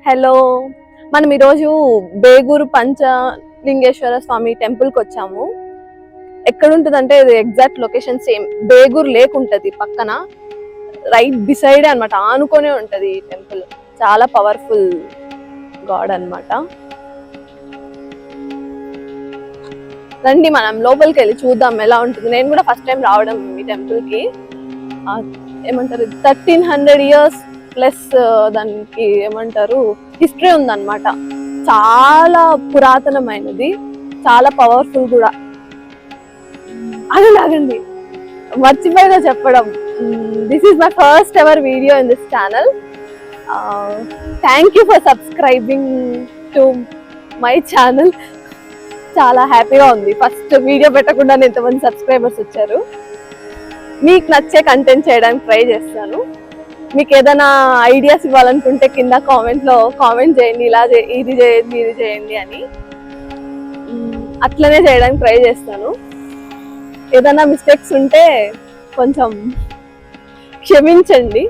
Hello, మనం ఈరోజు బేగూరు పంచలింగేశ్వర స్వామి టెంపుల్కి వచ్చాము. ఎక్కడ ఉంటుందంటే ఇది exact location same Begur lake ఉంటుంది పక్కన, రైట్ బిసైడ్ అనమాట, ఆనుకొనే ఉంటుంది ఈ టెంపుల్. చాలా పవర్ఫుల్ గాడ్ అనమాట. రండి మనం లోపలికి వెళ్ళి చూద్దాం ఎలా ఉంటుంది. నేను కూడా ఫస్ట్ టైం రావడం ఈ టెంపుల్కి. ఏమంటారు 1300 years ప్లస్ దానికి ఏమంటారు హిస్టరీ ఉందన్నమాట. చాలా పురాతనమైనది, చాలా పవర్ఫుల్ కూడా. అలాగండి, మర్చిపోయినా చెప్పడం, this is my first ever video in this channel. Thank you for subscribing to my channel. చాలా హ్యాపీగా ఉంది, ఫస్ట్ వీడియో పెట్టకుండా ఎంతమంది సబ్స్క్రైబర్స్ వచ్చారు. మీకు నచ్చే కంటెంట్ చేయడానికి ట్రై చేస్తాను. మీకు ఏదైనా ఐడియాస్ ఇవ్వాలనుకుంటే కింద కామెంట్లో కామెంట్ చేయండి, ఇలా ఇది చేయండి ఇది చేయండి అని. అట్లనే చేయడానికి ట్రై చేస్తాను. ఏదైనా మిస్టేక్స్ ఉంటే కొంచెం క్షమించండి.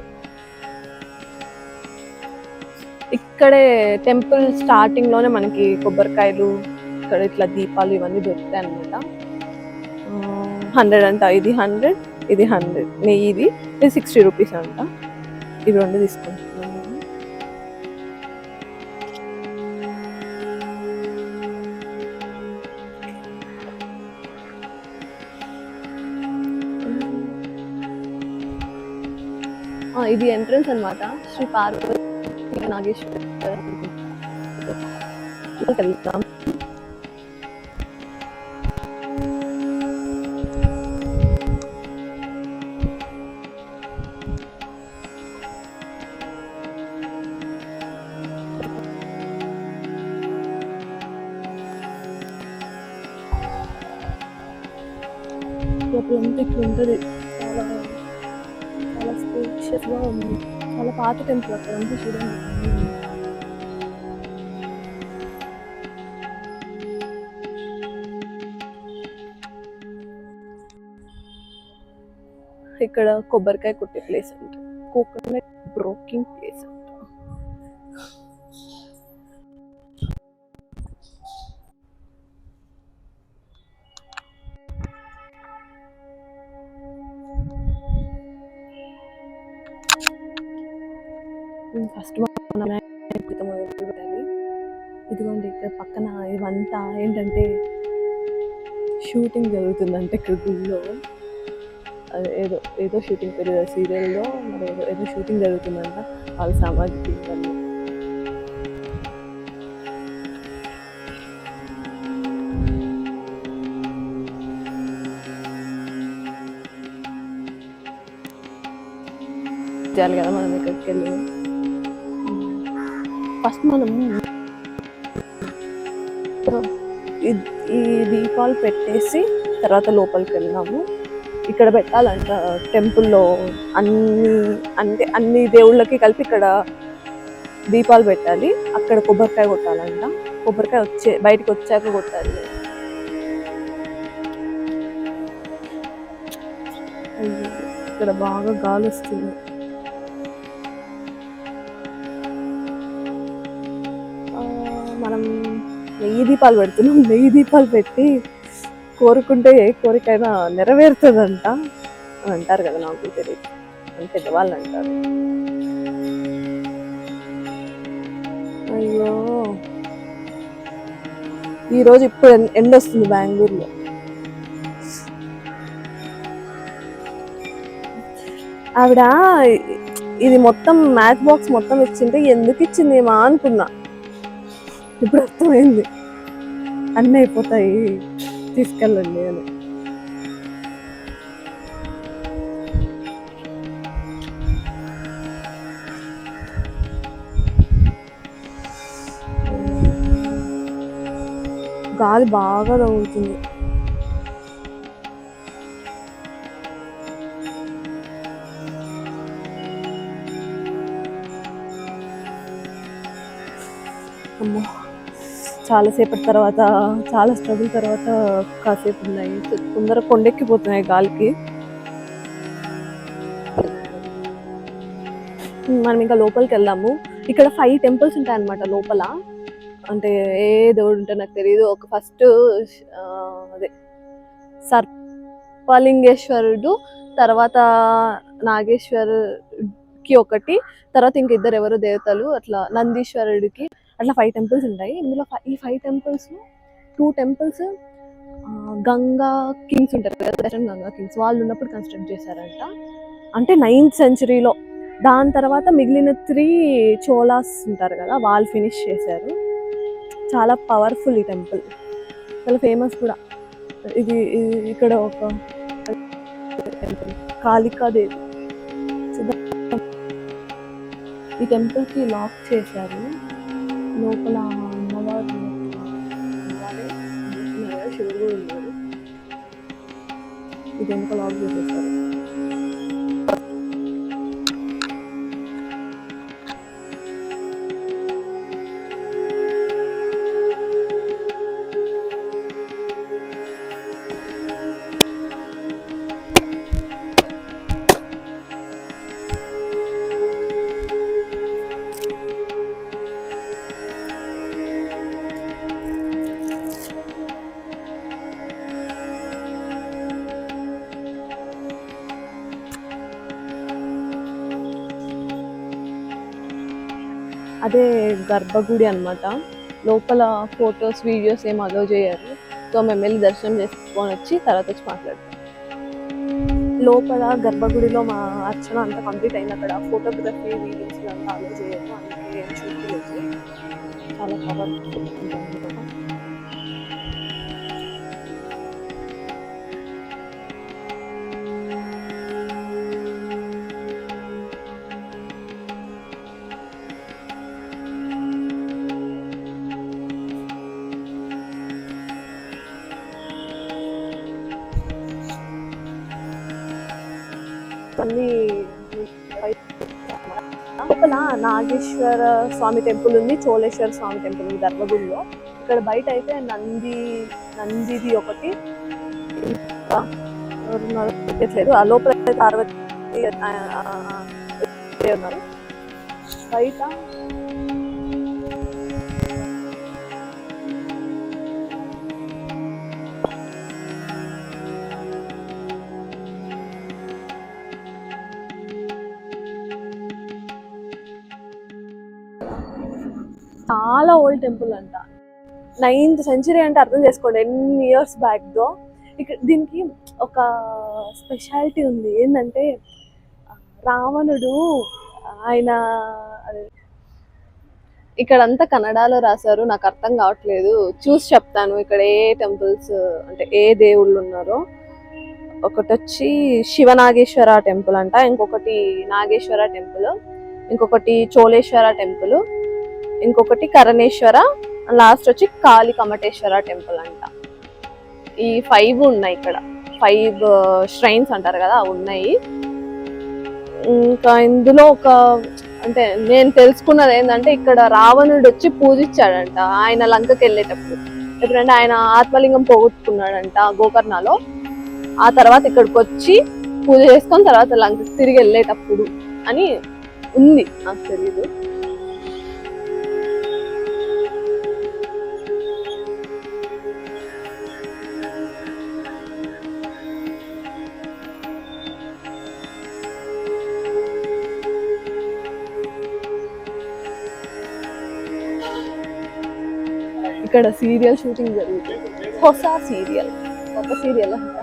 ఇక్కడే టెంపుల్ స్టార్టింగ్ లోనే మనకి కొబ్బరికాయలు, ఇక్కడ ఇట్లా దీపాలు ఇవన్నీ దొరుకుతాయి అనమాట. 100 అంట, ఇది 100, ఇది 100, నెయ్యిది, ఇది 60 రూపీస్ అంట. ఇవి రెండు తీసుకుంటున్నాను. ఇది ఎంట్రన్స్ అనమాట, శ్రీ పార్వతి నాగేశ్వర. వెళ్తాం. లోపలంతా ఇట్లా ఉంటుంది, చాలా చాలా స్పేషియస్గా ఉంది. చాలా పాత టెంపుల్ అక్కడంతా చూడండి. ఇక్కడ కొబ్బరికాయ కొట్టే ప్లేస్ అంట, కోకోనట్ బ్రోకింగ్ ప్లేస్ అంట. ఫస్ట్ మనం పెట్టాలి. ఇదిగోండి, ఇక్కడ పక్కన ఇవంతా ఏంటంటే షూటింగ్ జరుగుతుందంట ఇక్కడ గుళ్ళో. ఏదో ఏదో షూటింగ్ తెలియదు, సీరియల్లో మరి ఏదో షూటింగ్ జరుగుతుందంట. వాళ్ళ సామాజిక వల్ల చేయాలి కదా మనం ఇక్కడికి వెళ్ళి. ఫస్ట్ మనం ఈ దీపాలు పెట్టేసి తర్వాత లోపలికి వెళ్ళినాము. ఇక్కడ పెట్టాలంట టెంపుల్లో, అన్ని దేవుళ్ళకి కలిపి ఇక్కడ దీపాలు పెట్టాలి. అక్కడ కొబ్బరికాయ కొట్టాలంట. కొబ్బరికాయ బయటకు వచ్చాక కొట్టాలి. ఇక్కడ బాగా గాలి వస్తుంది. మనం నెయ్యి దీపాలు పెడుతున్నాం. నెయ్యి దీపాలు పెట్టి కోరుకుంటే ఏ కోరికైనా నెరవేరుతుందంట అని అంటారు కదా, నాకు తెలియదు అని పెద్దవాళ్ళు అంటారు. అయ్యో, ఈరోజు ఇప్పుడు ఎండ వస్తుంది బెంగళూరులో. ఆవిడ ఇది మొత్తం మ్యాచ్ బాక్స్ మొత్తం ఇచ్చింటే ఎందుకు ఇచ్చింది ఏమా అనుకున్నా. ఇప్పుడు అర్థమైంది, అన్నీ అయిపోతాయి తీసుకెళ్ళండి అని. గాలి బాగా తగులుతుంది. అమ్మో, చాలాసేపటి తర్వాత, చాలా స్ట్రగుల్ తర్వాత కాసేపు ఉన్నాయి. తొందర కొండెక్కిపోతున్నాయి గాలికి. మనం ఇంకా లోపలికి వెళ్దాము. ఇక్కడ 5 టెంపుల్స్ ఉంటాయి అన్నమాట లోపల. అంటే ఏ దేవుడు ఉంటే నాకు తెలియదు. ఒక ఫస్ట్ అదే సర్పలింగేశ్వరుడు, తర్వాత నాగేశ్వరుడికి ఒకటి, తర్వాత ఇంక ఇద్దరు ఎవరు దేవతలు, అట్లా నందీశ్వరుడికి, అట్లా 5 టెంపుల్స్ ఉంటాయి. ఇందులో ఈ 5 టెంపుల్స్లో 2 టెంపుల్స్ గంగా కింగ్స్ ఉంటారు కదా, వెస్టర్న్ గంగా కింగ్స్, వాళ్ళు ఉన్నప్పుడు కన్స్ట్రక్ట్ చేశారంట. అంటే 9th centuryలో. దాని తర్వాత మిగిలిన 3 చోళాస్ ఉంటారు కదా, వాళ్ళు ఫినిష్ చేశారు. చాలా పవర్ఫుల్ ఈ టెంపుల్, చాలా ఫేమస్ కూడా. ఇది ఇక్కడ ఒక టెంపుల్ కాళికాదేవి. ఈ టెంపుల్కి లాక్ చేశారు. లోపల అమ్మవారు శివుడు కూడా ఉన్నారు. ఇది వెనుక లాక్ చేసేసారు. అదే గర్భగుడి అన్నమాట. లోపల ఫొటోస్ వీడియోస్ ఏం అలో చేయరు. సో మేము వెళ్ళి దర్శనం చేసుకొని వచ్చి తర్వాత వచ్చి మాట్లాడతాం. లోపల గర్భగుడిలో మా అర్చన అంతా కంప్లీట్ అయింది. అక్కడ ఫోటోగ్రఫీ వీడియోస్ అంతా అలో చేయరు, అందుకే ఏం చూడలేదు. చాలా పవర్ఫుల్ ఉంటుంది. లోపల నాగేశ్వర స్వామి టెంపుల్ ఉంది, చోళేశ్వర స్వామి టెంపుల్ ఉంది గర్భగుడిలో. ఇక్కడ బయట అయితే నందిది ఒకటి, పెట్టలేదు. ఆ లోపల అయితే 60 ఉన్నారు. బయట చాలా ఓల్డ్ టెంపుల్ అంట. 9th century అంటే అర్థం చేసుకోండి ఎన్ని ఇయర్స్ బ్యాక్ దో. ఇక్కడ దీనికి ఒక స్పెషాలిటీ ఉంది. ఏంటంటే రావణుడు ఆయన, ఇక్కడంతా కన్నడలో రాశారు, నాకు అర్థం కావట్లేదు, చూసి చెప్తాను. ఇక్కడ ఏ టెంపుల్స్ అంటే ఏ దేవుళ్ళు ఉన్నారో. ఒకటి వచ్చి శివనాగేశ్వర టెంపుల్ అంట, ఇంకొకటి నాగేశ్వర టెంపుల్, ఇంకొకటి చోళేశ్వర టెంపుల్, ఇంకొకటి కరణేశ్వర, లాస్ట్ వచ్చి కాళీ కమటేశ్వర టెంపుల్ అంట. ఈ 5 ఉన్నాయి ఇక్కడ. 5 shrines అంటారు కదా, అవి ఉన్నాయి. ఇంకా ఇందులో ఒక అంటే నేను తెలుసుకున్నది ఏంటంటే, ఇక్కడ రావణుడు వచ్చి పూజించాడంట ఆయన లంకకి వెళ్ళేటప్పుడు. ఎప్పుడంటే ఆయన ఆత్మలింగం పోగొట్టుకున్నాడంట గోకర్ణలో. ఆ తర్వాత ఇక్కడికి వచ్చి పూజ చేసుకొని తర్వాత లంకకి తిరిగి వెళ్ళేటప్పుడు అని ఉంది, నాకు తెలీదు. ఇక్కడ సీరియల్ షూటింగ్ జరుగుతుంది. కొత్త సీరియల్ అంట.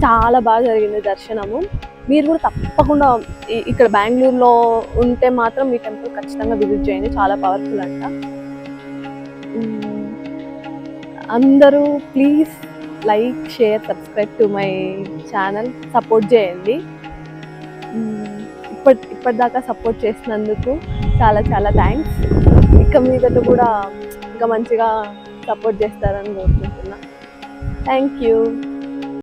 చాలా బాగా జరిగింది దర్శనము. మీరు కూడా తప్పకుండా ఇక్కడ బెంగళూరులో ఉంటే మాత్రం ఈ టెంపుల్ ఖచ్చితంగా విజిట్ చేయండి, చాలా పవర్ఫుల్ అంట. అందరూ please like, share, subscribe to my channel, support చేయండి. ఇప్పటిదాకా సపోర్ట్ చేసినందుకు చాలా చాలా థ్యాంక్స్. ఇక మీదట కూడా ఇంకా మంచిగా సపోర్ట్ చేస్తారని కోరుకుంటున్నా. Thank you.